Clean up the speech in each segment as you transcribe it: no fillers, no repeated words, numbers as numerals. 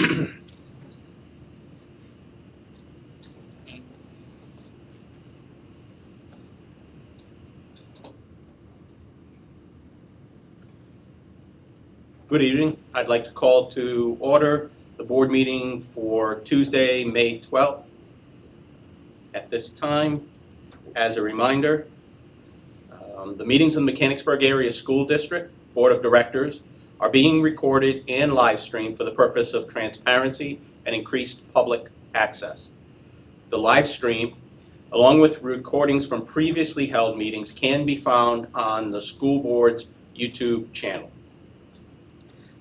Good evening. I'd like to call to order the board meeting for Tuesday, May 12th. At this time, as a reminder, the meetings in the Mechanicsburg Area School District Board of Directors are being recorded and live streamed for the purpose of transparency and increased public access. The live stream, along with recordings from previously held meetings, can be found on the school board's YouTube channel.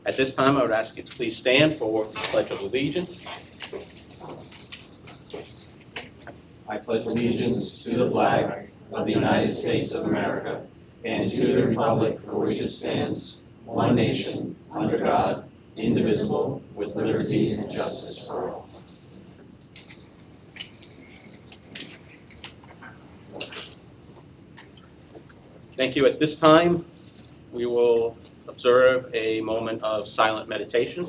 At this time, I would ask you to please stand for the Pledge of Allegiance. I pledge allegiance to the flag of the United States of America and to the republic for which it stands, one nation, under God, indivisible, with liberty and justice for all. Thank you. At this time, we will observe a moment of silent meditation.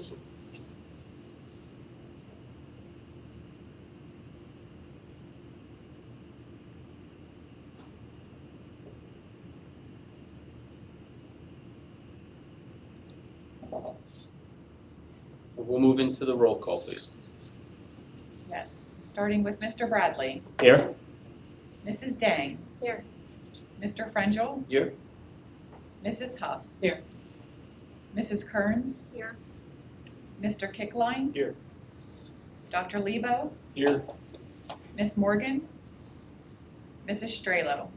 We'll move into the roll call, please. Yes, starting with Mr. Bradley. Here. Mrs. Dang. Here. Mr. Frangel. Here. Mrs. Huff. Here. Mrs. Kearns. Here. Mr. Kickline. Here. Dr. Lebo. Here. Miss Morgan. Mrs. Strelo.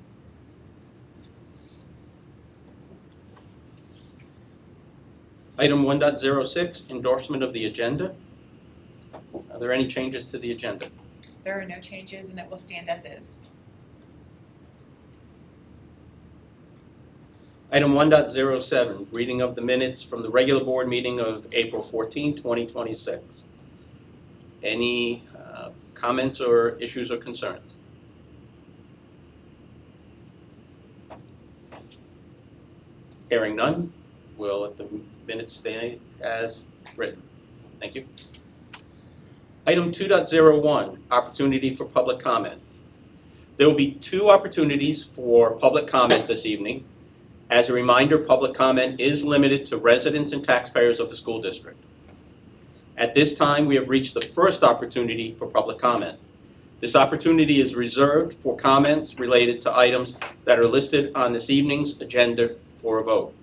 Item 1.06, endorsement of the agenda. Are there any changes to the agenda? There are no changes and it will stand as is. Item 1.07, reading of the minutes from the regular board meeting of April 14, 2026. Any comments or issues or concerns? Hearing none, we'll let the minutes stay as written. Thank you. Item 2.01, opportunity for public comment. There will be 2 opportunities for public comment this evening. As a reminder, public comment is limited to residents and taxpayers of the school district. At this time, we have reached the first opportunity for public comment. This opportunity is reserved for comments related to items that are listed on this evening's agenda for a vote.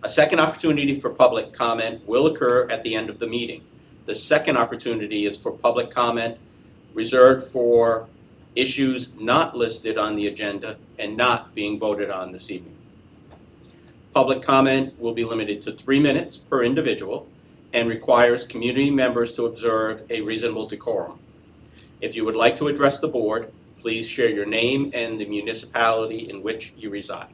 A second opportunity for public comment will occur at the end of the meeting. The second opportunity is for public comment reserved for issues not listed on the agenda and not being voted on this evening. Public comment will be limited to 3 minutes per individual and requires community members to observe a reasonable decorum. If you would like to address the board, please share your name and the municipality in which you reside.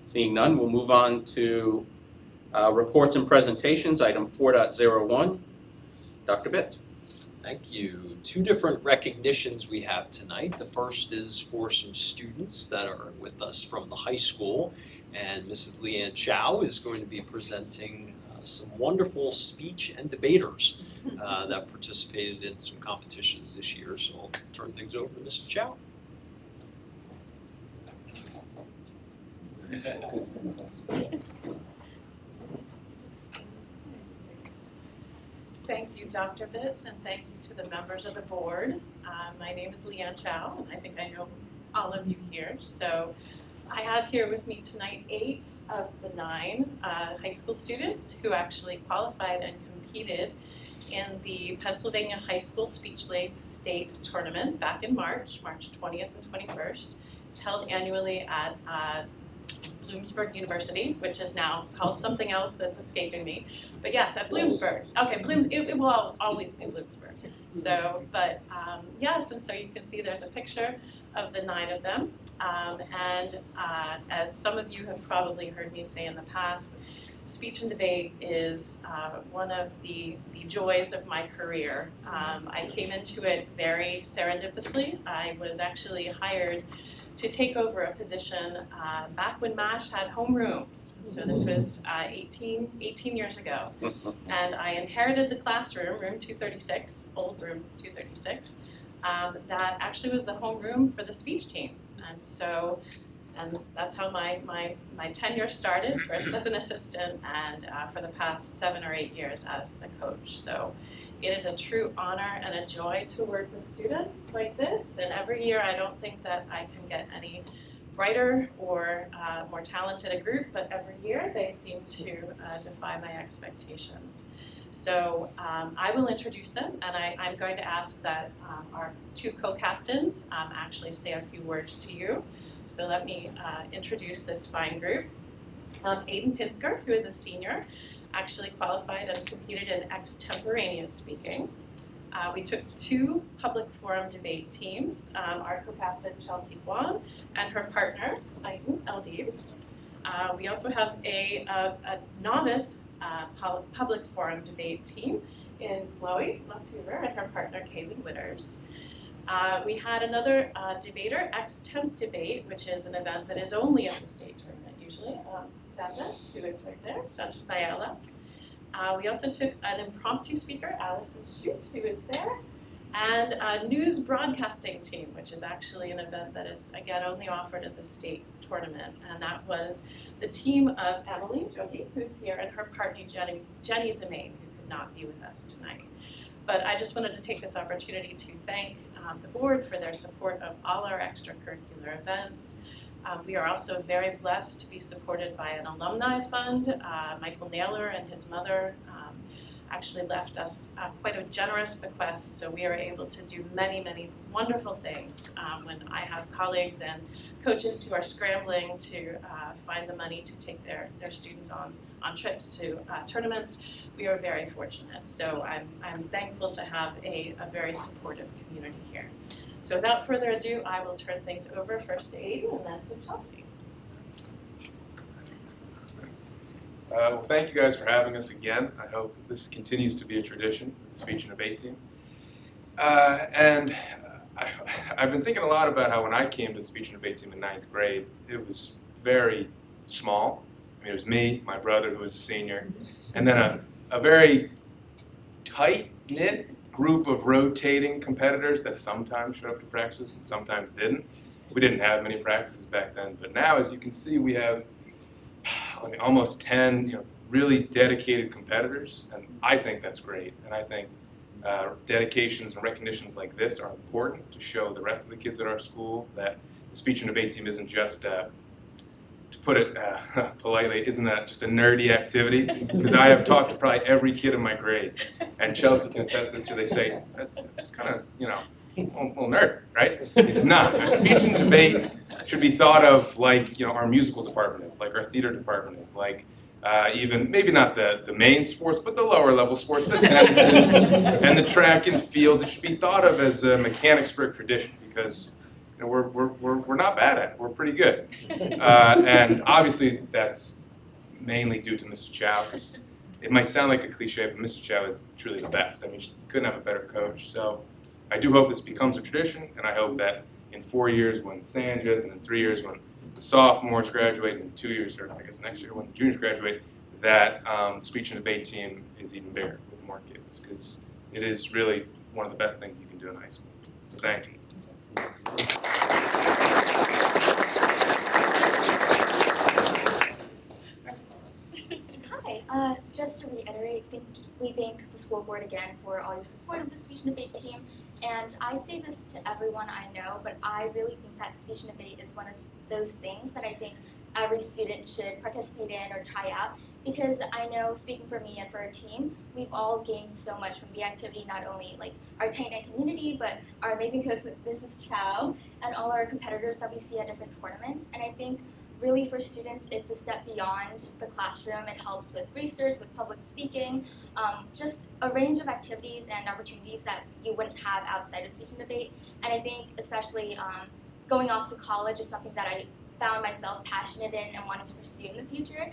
Seeing none, we'll move on to reports and presentations, item 4.01. Dr. Bitts. Thank you. 2 different recognitions we have tonight. The first is for some students that are with us from the high school, and Mrs. Leanne Chow is going to be presenting some wonderful speech and debaters that participated in some competitions this year. So I'll turn things over to Mrs. Chow. Thank you, Dr. Bitts, and thank you to the members of the board. My name is Leanne Chow, and I think I know all of you here. So I have here with me tonight 8 of the 9 high school students who actually qualified and competed in the Pennsylvania High School Speech League State Tournament back in March 20th and 21st. It's held annually at Bloomsburg University, which is now called something else that's escaping me. But yes, at Bloomsburg. Okay, it will always be Bloomsburg. So, but yes, and so you can see there's a picture of the 9 of them. As some of you have probably heard me say in the past, speech and debate is one of the joys of my career. I came into it very serendipitously. I was actually hired to take over a position back when MASH had homerooms. So this was 18 years ago. And I inherited the classroom, room 236, old room 236, that actually was the homeroom for the speech team. And so, and that's how my tenure started, first as an assistant and for the past 7 or 8 years as the coach. So it is a true honor and a joy to work with students like this. And every year I don't think that I can get any brighter or more talented a group, but every year they seem to defy my expectations. So I will introduce them, and I'm going to ask that our 2 co-captains actually say a few words to you. So let me introduce this fine group. Aiden Pinsker, who is a senior, actually qualified and competed in extemporaneous speaking. We took 2 public forum debate teams, our co-captain Chelsea Guan and her partner, Aiden Eldib. We also have a novice public forum debate team in Chloe Leftuber and her partner Kaylee Witters. We had another debater, Extemp Debate, which is an event that is only at the state tournament usually. Sandra, who is right there, Sandra Thayala. We also took an impromptu speaker, Allison Shute, who is there, and a news broadcasting team, which is actually an event that is, again, only offered at the state tournament. And that was the team of Emily Jogi, who's here, and her partner, Jenny Zemain, who could not be with us tonight. But I just wanted to take this opportunity to thank the board for their support of all our extracurricular events. We are also very blessed to be supported by an alumni fund. Michael Naylor and his mother actually left us quite a generous bequest, so we are able to do many, many wonderful things. When I have colleagues and coaches who are scrambling to find the money to take their students on trips to tournaments, we are very fortunate. So I'm thankful to have a very supportive community here. So without further ado, I will turn things over first to Aiden and then to Chelsea. Well, thank you guys for having us again. I hope this continues to be a tradition with the speech and debate team. I've been thinking a lot about how when I came to the speech and debate team in 9th grade, it was very small. I mean, it was me, my brother who was a senior, and then a very tight-knit group of rotating competitors that sometimes showed up to practices and sometimes didn't. We didn't have many practices back then, but now, as you can see, we have almost 10 really dedicated competitors, and I think that's great. And I think dedications and recognitions like this are important to show the rest of the kids at our school that the speech and debate team isn't just, to put it politely, isn't that just a nerdy activity? Because I have talked to probably every kid in my grade, and Chelsea can attest this too. They say, that's kind of, a little nerd, right? It's not. Speech and debate should be thought of like, our musical department is, like our theater department is, like even, maybe not the main sports, but the lower level sports, the tennises and the track and field. It should be thought of as a mechanics brick tradition, because we're not bad at it. We're pretty good. And obviously that's mainly due to Mrs. Chow, because it might sound like a cliche, but Mrs. Chow is truly the best. I mean, she couldn't have a better coach. So I do hope this becomes a tradition, and I hope that in 4 years when Sanjit, and in 3 years when the sophomores graduate, and in 2 years, or I guess next year when the juniors graduate, that speech and debate team is even bigger with more kids, because it is really one of the best things you can do in high school. So thank you. Hi, just to reiterate, we thank the school board again for all your support of the speech and debate team. And I say this to everyone I know, but I really think that speech and debate is one of those things that I think every student should participate in or try out, because I know, speaking for me and for our team, we've all gained so much from the activity, not only like our tight-knit community, but our amazing coach, Mrs. Chow, and all our competitors that we see at different tournaments. And I think really for students, it's a step beyond the classroom. It helps with research, with public speaking, just a range of activities and opportunities that you wouldn't have outside of speech and debate. And I think especially going off to college is something that I found myself passionate in and wanting to pursue in the future.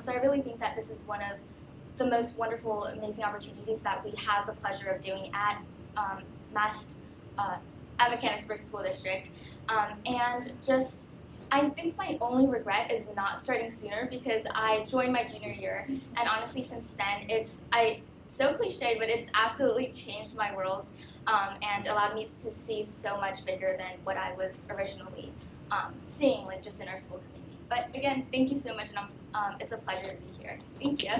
So I really think that this is one of the most wonderful, amazing opportunities that we have the pleasure of doing at Mechanicsburg School District. And just, I think my only regret is not starting sooner because I joined my junior year, and honestly, since then, so cliche, but it's absolutely changed my world and allowed me to see so much bigger than what I was originally seeing, like just in our school community. But again, thank you so much, and it's a pleasure to be here. Thank you.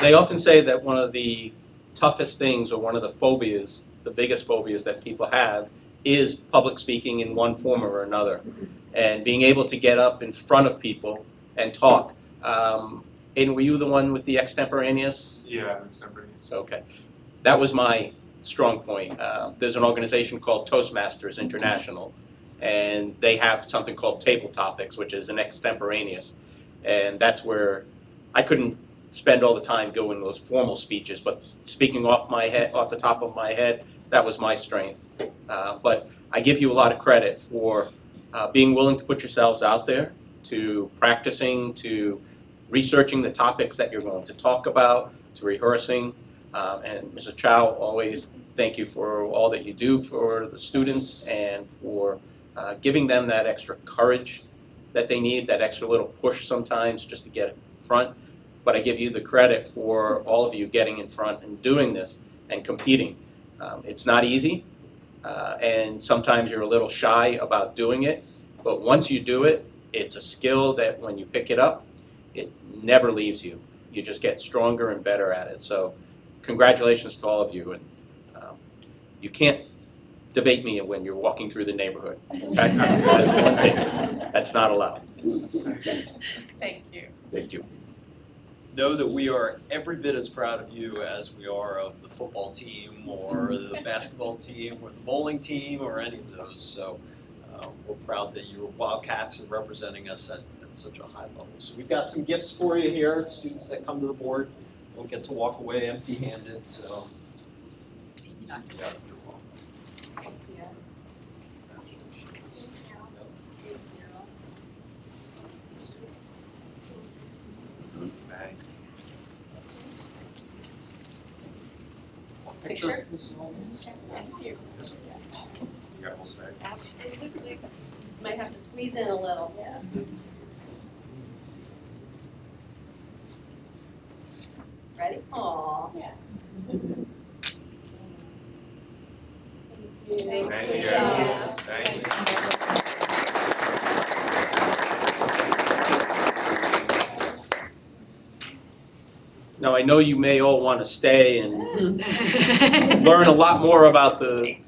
They often say that one of the toughest things, or one of the phobias, the biggest phobias that people have, is public speaking in one form or another. And being able to get up in front of people and talk. Aiden, were you the one with the extemporaneous? Yeah, extemporaneous. Okay. That was my strong point. There's an organization called Toastmasters International, and they have something called Table Topics, which is an extemporaneous. And that's where I couldn't spend all the time doing those formal speeches, but speaking off the top of my head, that was my strength. But I give you a lot of credit for being willing to put yourselves out there, to practicing, to researching the topics that you're going to talk about, to rehearsing. And Mrs. Chow, always thank you for all that you do for the students and for giving them that extra courage that they need, that extra little push sometimes just to get in front. But I give you the credit for all of you getting in front and doing this and competing. It's not easy, and sometimes you're a little shy about doing it, but once you do it, it's a skill that when you pick it up, it never leaves you. You just get stronger and better at it. So congratulations to all of you. And you can't debate me when you're walking through the neighborhood. Okay? That's one thing. That's not allowed. Thank you. Thank you. Know that we are every bit as proud of you as we are of the football team or the basketball team or the bowling team or any of those. So we're proud that you're Wildcats and representing us at such a high level. So we've got some gifts for you here. Students that come to the board don't get to walk away empty-handed. So yeah, you're welcome. Picture? Thank you. You got one back. Absolutely. Might have to squeeze in a little. Yeah. Ready? Aw. Yeah. Thank you. Thank you, guys. Thank you. Now, I know you may all want to stay and learn a lot more about the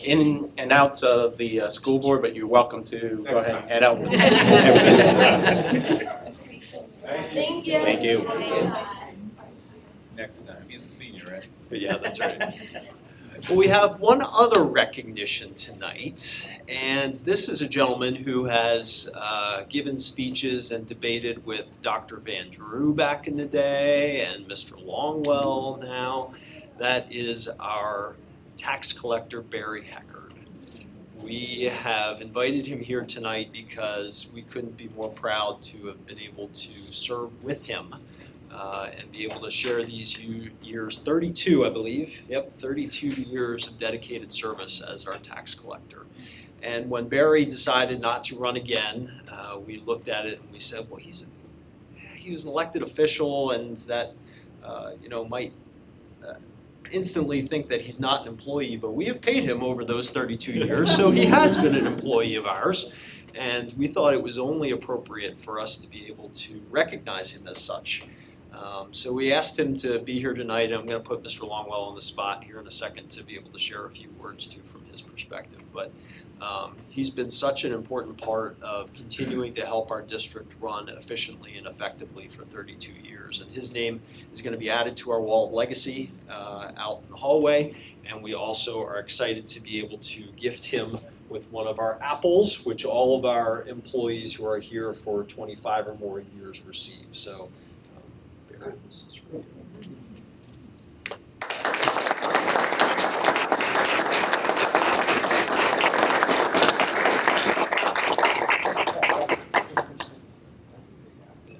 in and outs of the school board, but you're welcome to go ahead and head out. Thank you. Thank you. Next time. He's a senior, right? Yeah, that's right. Well, we have one other recognition tonight, and this is a gentleman who has given speeches and debated with Dr. Van Drew back in the day and Mr. Longwell now. That is our tax collector, Barry Heckard. We have invited him here tonight because we couldn't be more proud to have been able to serve with him and be able to share these years, 32, I believe. Yep, 32 years of dedicated service as our tax collector. And when Barry decided not to run again, we looked at it and we said, well, he was an elected official, and that might instantly think that he's not an employee, but we have paid him over those 32 years, so he has been an employee of ours. And we thought it was only appropriate for us to be able to recognize him as such. So we asked him to be here tonight. I'm going to put Mr. Longwell on the spot here in a second to be able to share a few words too from his perspective. But he's been such an important part of continuing to help our district run efficiently and effectively for 32 years. And his name is going to be added to our wall of legacy out in the hallway. And we also are excited to be able to gift him with one of our apples, which all of our employees who are here for 25 or more years receive. So. This is really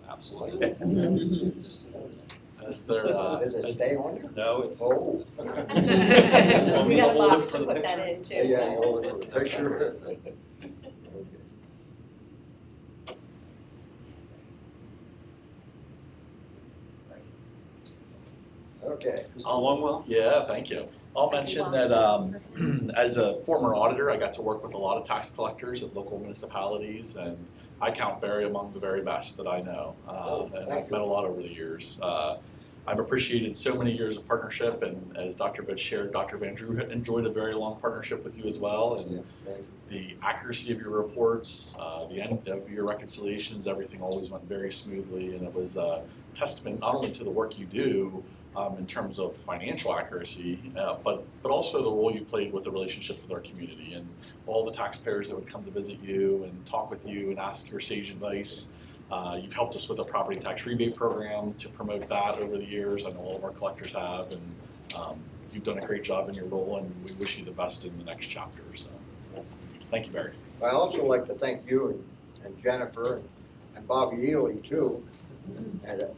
absolutely. Is there? Does it stay on there? No, it's. Oh. Want me We to got a hold it box for to the put that picture? in too. Yeah, hold it for the picture. Okay. Mr. Longwell? Yeah, thank you. I'll mention that as a former auditor, I got to work with a lot of tax collectors at local municipalities, and I count Barry among the very best that I know. And I've met a lot over the years. I've appreciated so many years of partnership, and as Dr. Bitch shared, Dr. Van Drew enjoyed a very long partnership with you as well. And the accuracy of your reports, the end of your reconciliations, everything always went very smoothly, and it was a testament not only to the work you do in terms of financial accuracy, but also the role you played with the relationships with our community and all the taxpayers that would come to visit you and talk with you and ask your sage advice. You've helped us with a property tax rebate program to promote that over the years. I know all of our collectors have, and you've done a great job in your role, and we wish you the best in the next chapter. So, thank you, Barry. I also like to thank you and Jennifer and Bobby Ely too. And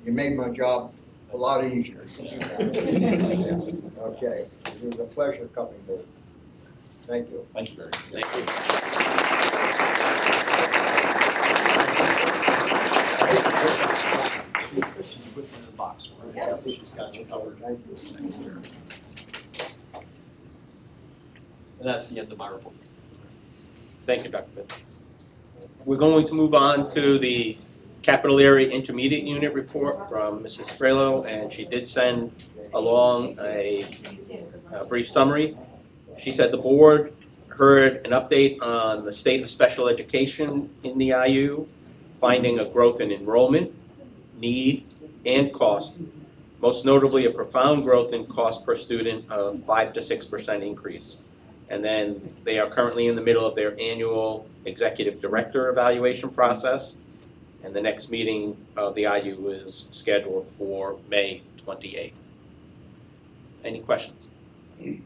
you made my job a lot easier. Okay, it was a pleasure coming here. Thank you. Thank you, Barry. Thank you. Kristen, you put them in the box, right? Yeah. She's got you covered. Thank you. And that's the end of my report. Thank you, Dr. Bitch. We're going to move on to the Capital Area Intermediate Unit report from Mrs. Strelo, and she did send along a brief summary. She said the board heard an update on the state of special education in the IU, finding a growth in enrollment, need, and cost. Most notably, a profound growth in cost per student of 5 to 6% increase. And then they are currently in the middle of their annual executive director evaluation process. And the next meeting of the IU is scheduled for May 28th. Any questions? Okay.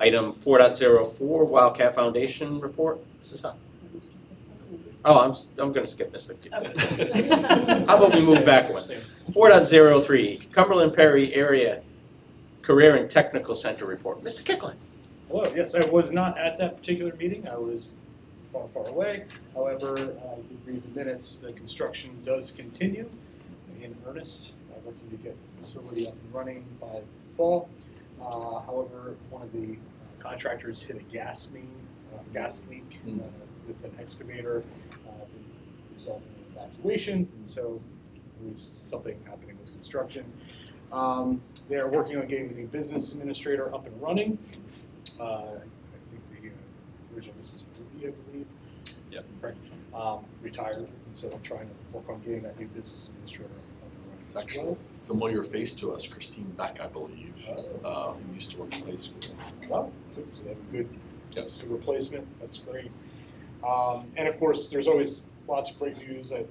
Item 4.04, Wildcat Foundation report. Mrs. Huff. Oh, I'm going to skip this. How about we move back one? 4.03, Cumberland Perry Area Career and Technical Center report. Mr. Kickland. Hello, yes, I was not at that particular meeting. I was far, far away. However, I did read the minutes. The construction does continue in earnest, working to get the facility up and running by fall. However, one of the contractors hit a gas leak with an excavator, resulting in evacuation. And so there was something happening with construction. They are working on getting the new business administrator up and running. I think the original Mrs. Ruby, I believe, retired, and so they're trying to work on getting that new business administrator up and running. It's actually a familiar face to us, Christine Beck, I believe, who used to work in high school. Well, so they have a good, Yes. good replacement. That's great. And of course, there's always lots of great news. I'm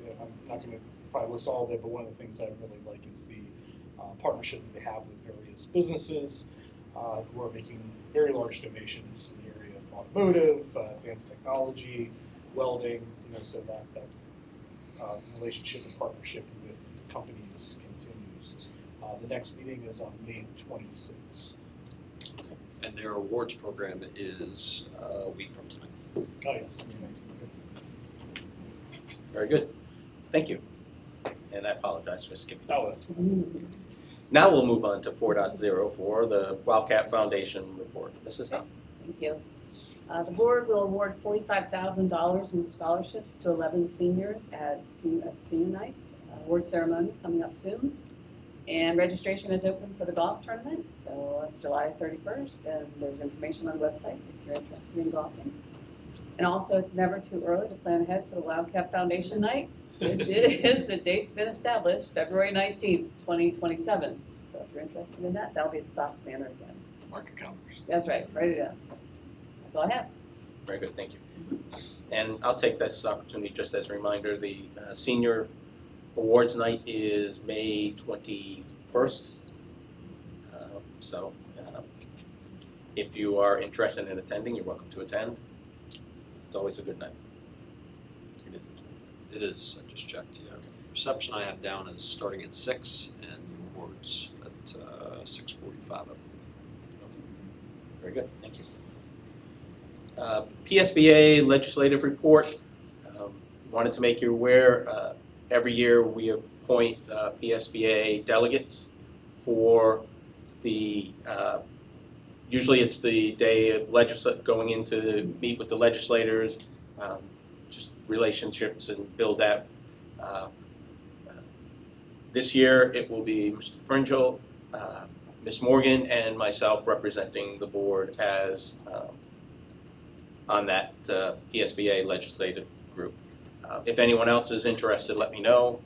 not going to probably list all of it, but one of the things I really like is the partnership that they have with various businesses who are making very large donations in the area of automotive, advanced technology, welding, so that relationship and partnership with companies continues. The next meeting is on May 26th. Okay. And their awards program is a week from tonight. Oh, yes. May 19th. Very good. Thank you. And I apologize for skipping. Oh, that's fine. Now we'll move on to 4.04, the Wildcat Foundation report. Mrs. Huff. Thank you. The board will award $45,000 in scholarships to 11 seniors at senior night. Award ceremony coming up soon. And registration is open for the golf tournament, so that's July 31st, and there's information on the website if you're interested in golfing. And also, it's never too early to plan ahead for the Wildcat Foundation night, which is, the date's been established, February 19th, 2027. So if you're interested in that, that'll be at Stocks Manor again. Mark your calendars. That's right, write it down. That's all I have. Very good, thank you. And I'll take this opportunity just as a reminder, the senior awards night is May 21st. So if you are interested in attending, you're welcome to attend. It's always a good night. It is. It is, I just checked, yeah. reception I have down is starting at 6 and the awards at 6:45. Very good, thank you. PSBA legislative report. Wanted to make you aware, every year we appoint PSBA delegates for the, usually it's the day of going in to meet with the legislators, just relationships and build that. This year it will be Mr. Fringel, Ms. Morgan, and myself representing the board as on that PSBA legislative group. If anyone else is interested, let me know.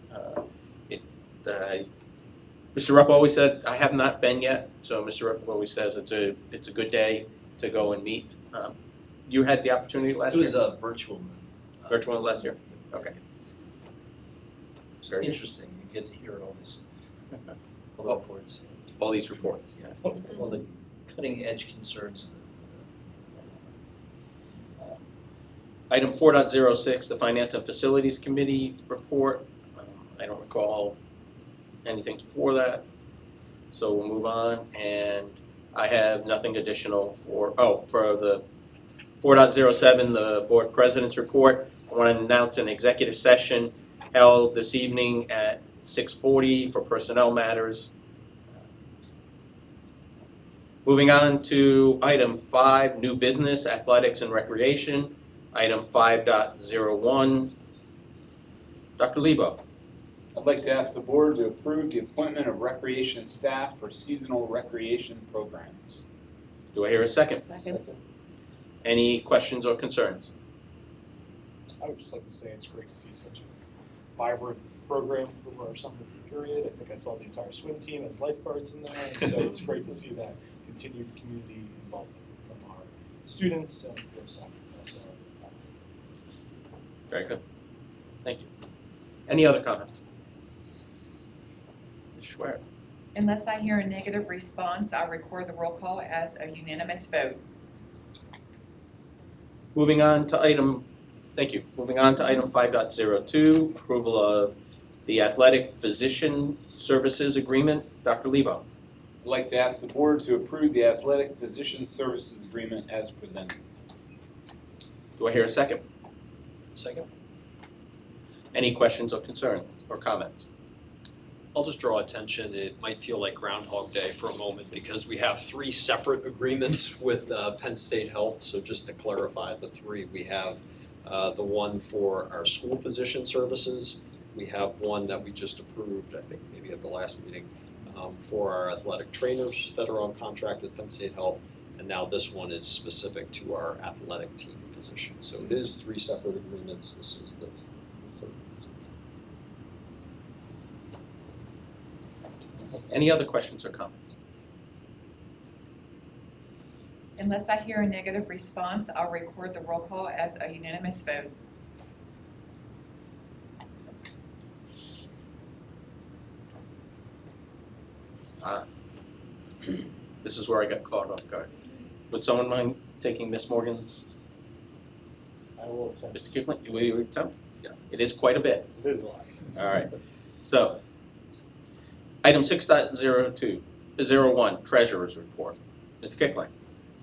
Mr. Rupp always said, I have not been yet, so Mr. Rupp always says it's a good day to go and meet. You had the opportunity last year? It was a virtual. Virtual last year? Okay. It's Very good. interesting. You get to hear all this, all the reports, All these reports, yeah. all the cutting edge concerns. Item 4.06, the Finance and Facilities Committee report. I don't recall anything for that, so we'll move on. And I have nothing additional for the 4.07, the Board President's report. I want to announce an executive session held this evening at 6:40 for personnel matters. Moving on to item 5, new business, athletics and recreation. Item 5.01, Dr. Lebo. I'd like to ask the board to approve the appointment of recreation staff for seasonal recreation programs. Do I hear a second? Second. Any questions or concerns? I would just like to say it's great to see such a vibrant program over our summer period. I think I saw the entire swim team as lifeguards in there, and so it's great to see that continued community involvement from our students and of course also. Very good. Thank you. Any other comments? Ms. Schwer. Unless I hear a negative response, I'll record the roll call as a unanimous vote. Moving on to item 5.02, approval of the athletic physician services agreement. Dr. Lebo. I'd like to ask the board to approve the athletic physician services agreement as presented. Do I hear a second? Second. Any questions or concerns or comments? I'll just draw attention, it might feel like Groundhog Day for a moment because we have 3 separate agreements with Penn State Health. So just to clarify the 3, we have the one for our school physician services. We have one that we just approved, I think maybe at the last meeting, for our athletic trainers that are on contract with Penn State Health. And now this one is specific to our athletic team physician. So it is 3 separate agreements. This is the third. Any other questions or comments? Unless I hear a negative response, I'll record the roll call as a unanimous vote. This is where I got caught off guard. Would someone mind taking Ms. Morgan's? I will attempt. Mr. Kipling, will you attempt? Yeah. It is quite a bit. It is a lot. All right. So, item 6.01, treasurer's report. Mr. Kickling.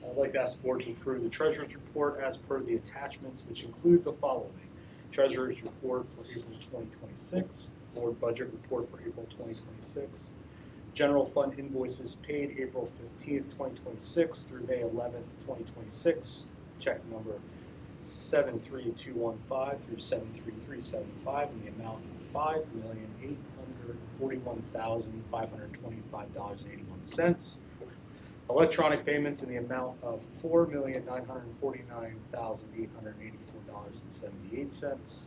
I'd like to ask the board to approve the treasurer's report as per the attachments, which include the following: treasurer's report for April 2026, board budget report for April 2026, general fund invoices paid April 15th, 2026 through May 11th, 2026, check number 73215 through 73375 in the amount of $5,841,525.81. Electronic payments in the amount of $4,949,884.78.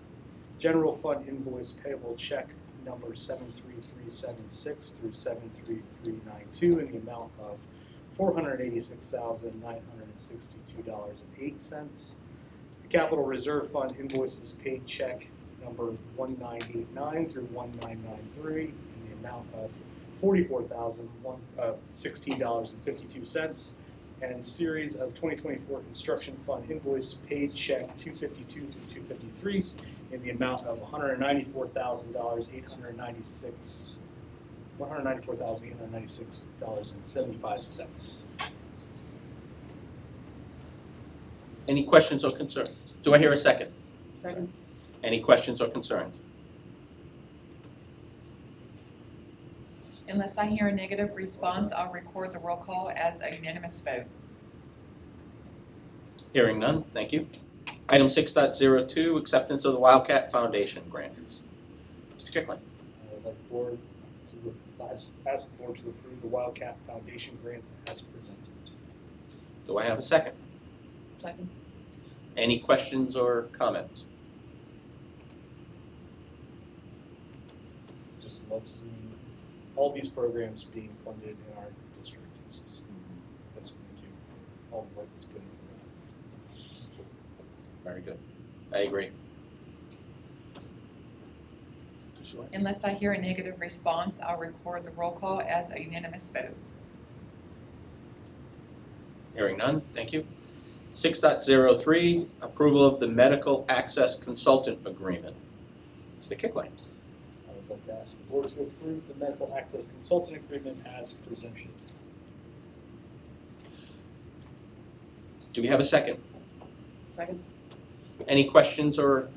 General fund invoice payable check number 73376 through 73392 in the amount of $486,962.08. The Capital Reserve Fund invoices paid check number 1989 through 1993 in the amount of $44,016.52, and series of 2024 construction fund invoice paid check 252 through 253 in the amount of $194,896.75. Any questions or concerns? Do I hear a second? Second. Any questions or concerns? Unless I hear a negative response, I'll record the roll call as a unanimous vote. Hearing none, thank you. Item 6.02, acceptance of the Wildcat Foundation grants. Mr. Kickling. I would like the board to ask the board to approve the Wildcat Foundation grants as presented. Do I have a second? Second. Any questions or comments? Just love seeing all these programs being funded in our district. It's just, that's what we do. All the work is put into that. Very good. I agree. Sure. Unless I hear a negative response, I'll record the roll call as a unanimous vote. Hearing none, thank you. 6.03, approval of the medical access consultant agreement. Mr. Kickling. I would like to ask the board to approve the medical access consultant agreement as presented. Do we have a second? Second. Any questions or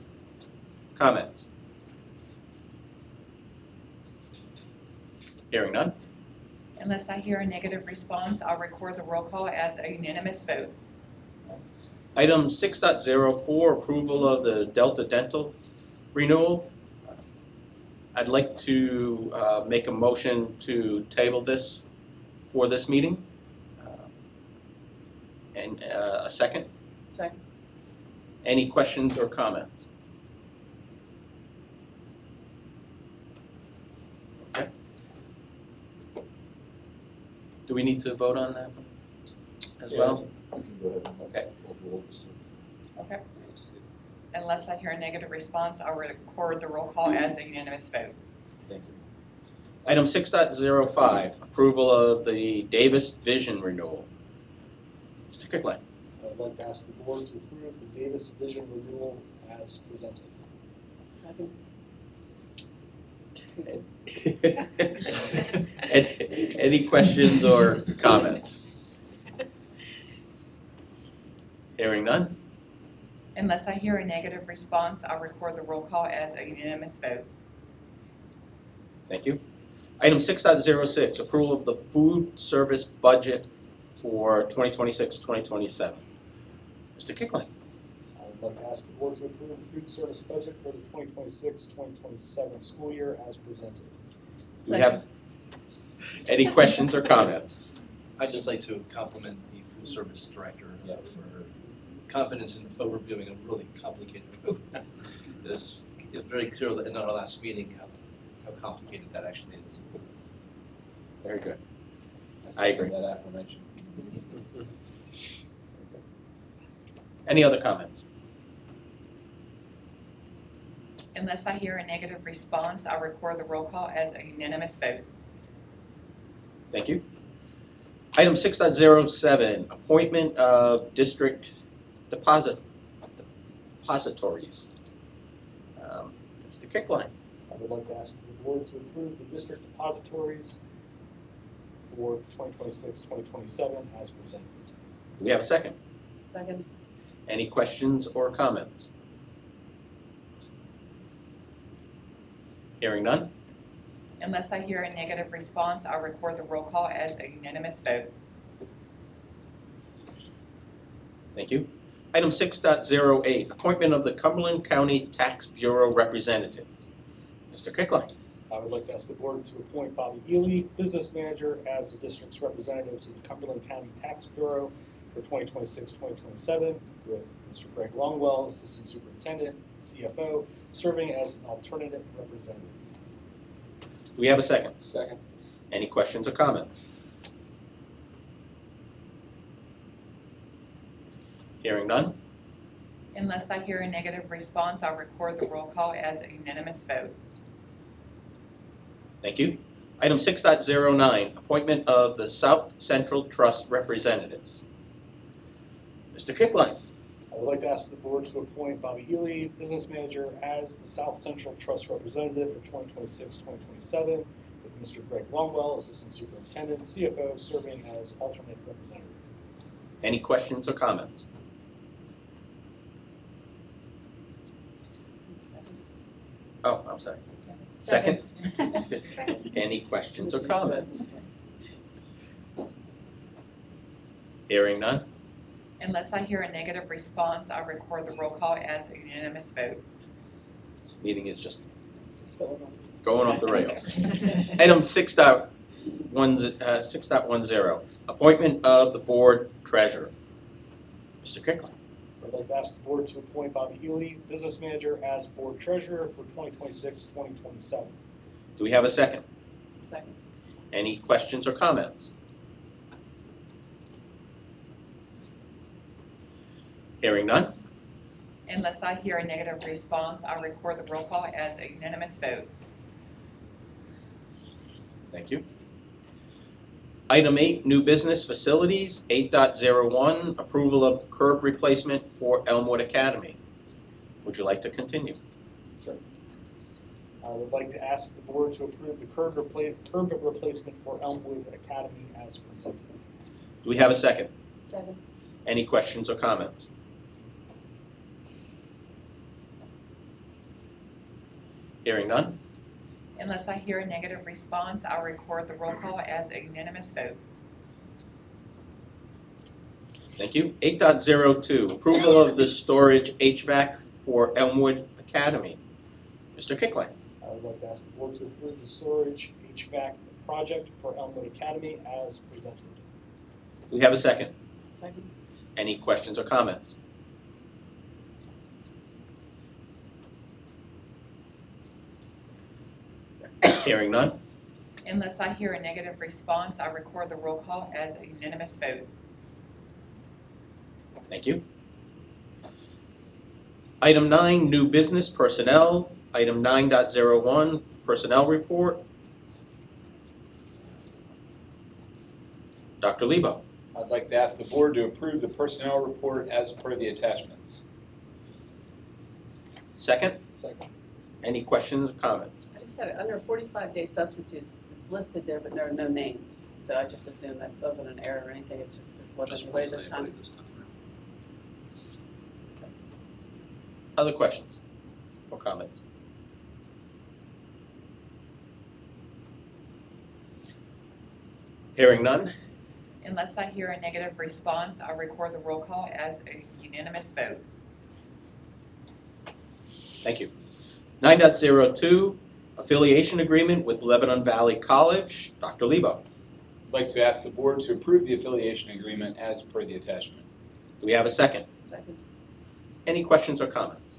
comments? Hearing none. Unless I hear a negative response, I'll record the roll call as a unanimous vote. Item 6.04, approval of the Delta Dental renewal. I'd like to make a motion to table this for this meeting. And a second. Second. Any questions or comments? Okay. Do we need to vote on that one as well? You can go ahead. Okay. Okay. Unless I hear a negative response, I'll record the roll call as a unanimous vote. Thank you. Item 6.05, approval of the Davis Vision renewal. Mr. Kickling. I would like to ask the board to approve the Davis Vision renewal as presented. Second. Any questions or comments? Hearing none. Unless I hear a negative response, I'll record the roll call as a unanimous vote. Thank you. Item 6.06, approval of the food service budget for 2026-2027. Mr. Kickling. I would like to ask the board to approve the food service budget for the 2026-2027 school year as presented. Do we have any questions or comments? I'd just like to compliment the food service director for her confidence in overviewing a really complicated program. It's very clear that in our last meeting how complicated that actually is. Very good. I agree. That affirmation. Any other comments? Unless I hear a negative response, I'll record the roll call as a unanimous vote. Thank you. Item 6.07, appointment of district depositories. Mr. Kickline. I would like to ask the board to approve the district depositories for 2026-2027 as presented. Do we have a second? Second. Any questions or comments? Hearing none. Unless I hear a negative response, I'll record the roll call as a unanimous vote. Thank you. Item 6.08, appointment of the Cumberland County Tax Bureau representatives. Mr. Kickline. I would like to ask the board to appoint Bobby Ely, business manager, as the district's representative to the Cumberland County Tax Bureau for 2026-2027, with Mr. Greg Longwell, assistant superintendent, CFO, serving as an alternative representative. Do we have a second? Second. Any questions or comments? Hearing none. Unless I hear a negative response, I'll record the roll call as a unanimous vote. Thank you. Item 6.09, appointment of the South Central Trust representatives. Mr. Kickline. I would like to ask the board to appoint Bobby Healy, business manager, as the South Central Trust representative for 2026-2027, with Mr. Greg Longwell, assistant superintendent, CFO, serving as alternate representative. Any questions or comments? Oh, I'm sorry. Second? Any questions or comments? Hearing none? Unless I hear a negative response, I'll record the roll call as a unanimous vote. This meeting is just Just go on. going off the rails. Item 6.10, appointment of the board treasurer. Mr. Kickling. I'd like to ask the board to appoint Bobby Healy, business manager, as board treasurer for 2026-2027. Do we have a second? Second. Any questions or comments? Hearing none? Unless I hear a negative response, I'll record the roll call as a unanimous vote. Thank you. Item 8, new business facilities, 8.01, approval of curb replacement for Elmwood Academy. Would you like to continue? I would like to ask the board to approve the curb replacement for Elmwood Academy as presented. Do we have a second? Second. Any questions or comments? Hearing none? Unless I hear a negative response, I'll record the roll call as a unanimous vote. Thank you. 8.02, approval of the storage HVAC for Elmwood Academy. Mr. Kickling. I would like to ask the board to approve the storage HVAC project for Elmwood Academy as presented. Do we have a second? Second. Any questions or comments? Hearing none? Unless I hear a negative response, I'll record the roll call as a unanimous vote. Thank you. Item 9, new business personnel. Item 9.01, personnel report. Dr. Lebo. I'd like to ask the board to approve the personnel report as per the attachments. Second? Second. Any questions or comments? I just said, under 45-day substitutes, it's listed there, but there are no names. So I just assumed that wasn't an error or anything, it's just it wasn't the way this time. Other questions or comments? Hearing none? Unless I hear a negative response, I'll record the roll call as a unanimous vote. Thank you. 9.02, affiliation agreement with Lebanon Valley College. Dr. Lebo. I'd like to ask the board to approve the affiliation agreement as per the attachment. Do we have a second? Second. Any questions or comments?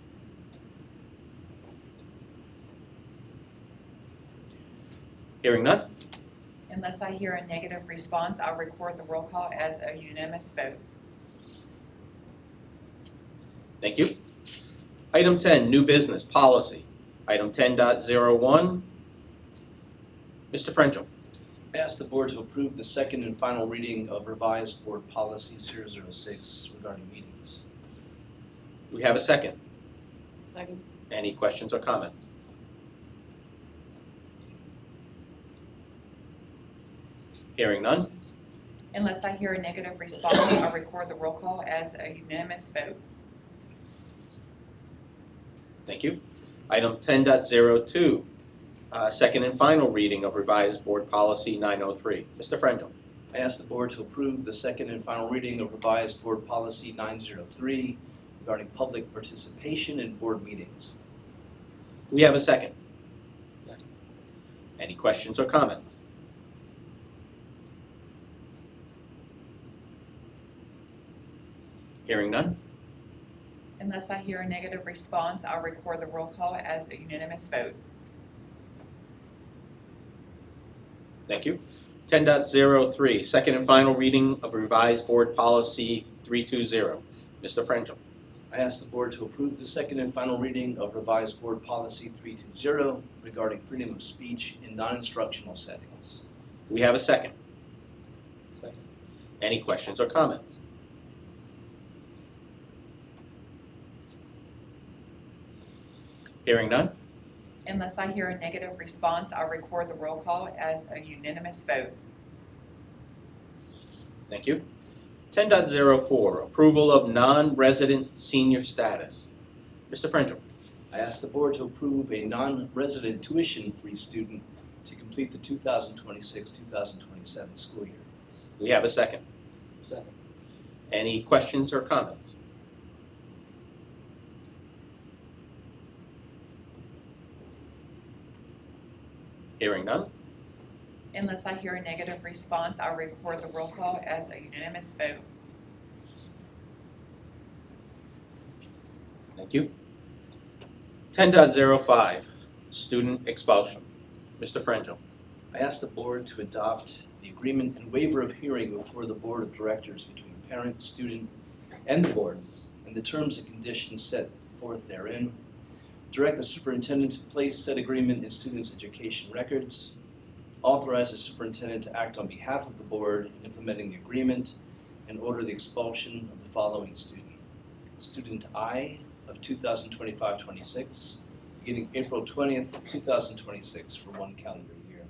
Hearing none? Unless I hear a negative response, I'll record the roll call as a unanimous vote. Thank you. Item 10, new business policy. Item 10.01, Mr. Frenchel. I ask the board to approve the second and final reading of revised board policy 006 regarding meetings. Do we have a second? Second. Any questions or comments? Hearing none? Unless I hear a negative response, I'll record the roll call as a unanimous vote. Thank you. Item 10.02, second and final reading of revised board policy 903. Mr. Frenchel. I ask the board to approve the second and final reading of revised board policy 903 regarding public participation in board meetings. Do we have a second? Second. Any questions or comments? Hearing none? Unless I hear a negative response, I'll record the roll call as a unanimous vote. Thank you. 10.03, second and final reading of revised board policy 320. Mr. Frenchel. I ask the board to approve the second and final reading of revised board policy 320 regarding freedom of speech in non-instructional settings. Do we have a second? Second. Any questions or comments? Hearing none? Unless I hear a negative response, I'll record the roll call as a unanimous vote. Thank you. 10.04, approval of non-resident senior status. Mr. Frangel. I ask the board to approve a non-resident tuition-free student to complete the 2026-2027 school year. Do we have a second? Second. Any questions or comments? Hearing none? Unless I hear a negative response, I'll record the roll call as a unanimous vote. Thank you. 10.05, student expulsion. Mr. Frangel. I ask the board to adopt the agreement and waiver of hearing before the board of directors between parent, student, and the board, and the terms and conditions set forth therein. Direct the superintendent to place said agreement in students' education records. Authorize the superintendent to act on behalf of the board in implementing the agreement, and order the expulsion of the following student. Student I of 2025-26, beginning April 20th, 2026 for 1 calendar year.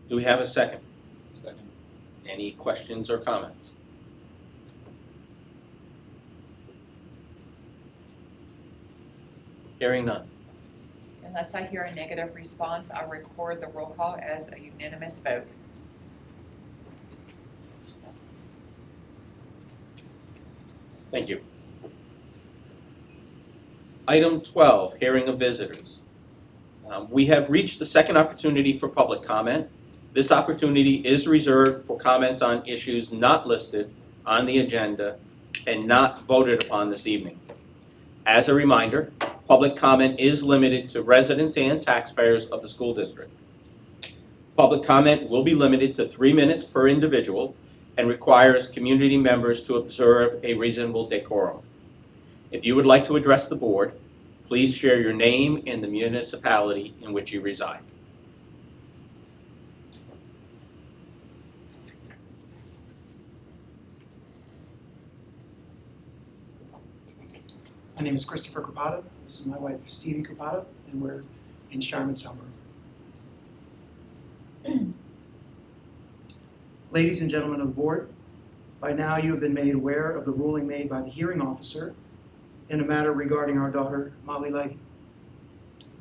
Do we have a second? Second. Any questions or comments? Hearing none. Unless I hear a negative response, I'll record the roll call as a unanimous vote. Thank you. Item 12, hearing of visitors. We have reached the second opportunity for public comment. This opportunity is reserved for comments on issues not listed on the agenda and not voted upon this evening. As a reminder, public comment is limited to residents and taxpayers of the school district. Public comment will be limited to 3 minutes per individual and requires community members to observe a reasonable decorum. If you would like to address the board, please share your name and the municipality in which you reside. My name is Christopher Crepata. This is my wife, Stevie Crepata, and we're in Charmin-Selmer. Ladies and gentlemen of the board, by now you have been made aware of the ruling made by the hearing officer in a matter regarding our daughter, Molly Legge.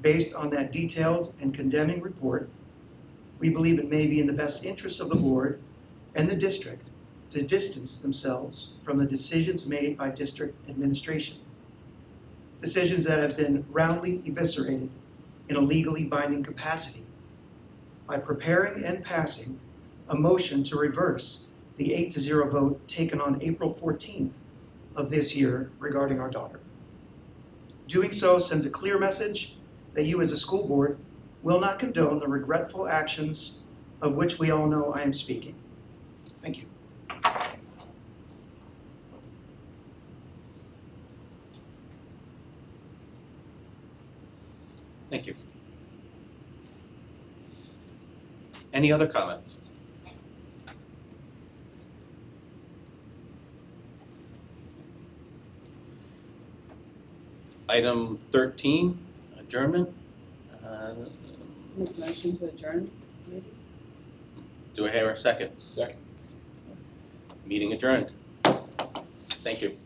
Based on that detailed and condemning report, we believe it may be in the best interest of the board and the district to distance themselves from the decisions made by district administration. Decisions that have been roundly eviscerated in a legally binding capacity by preparing and passing a motion to reverse the 8-0 vote taken on April 14th of this year regarding our daughter. Doing so sends a clear message that you as a school board will not condone the regretful actions of which we all know I am speaking. Thank you. Thank you. Any other comments? Item 13, adjournment. Make a motion to adjourn, maybe? Do I hear a second? Second. Meeting adjourned. Thank you.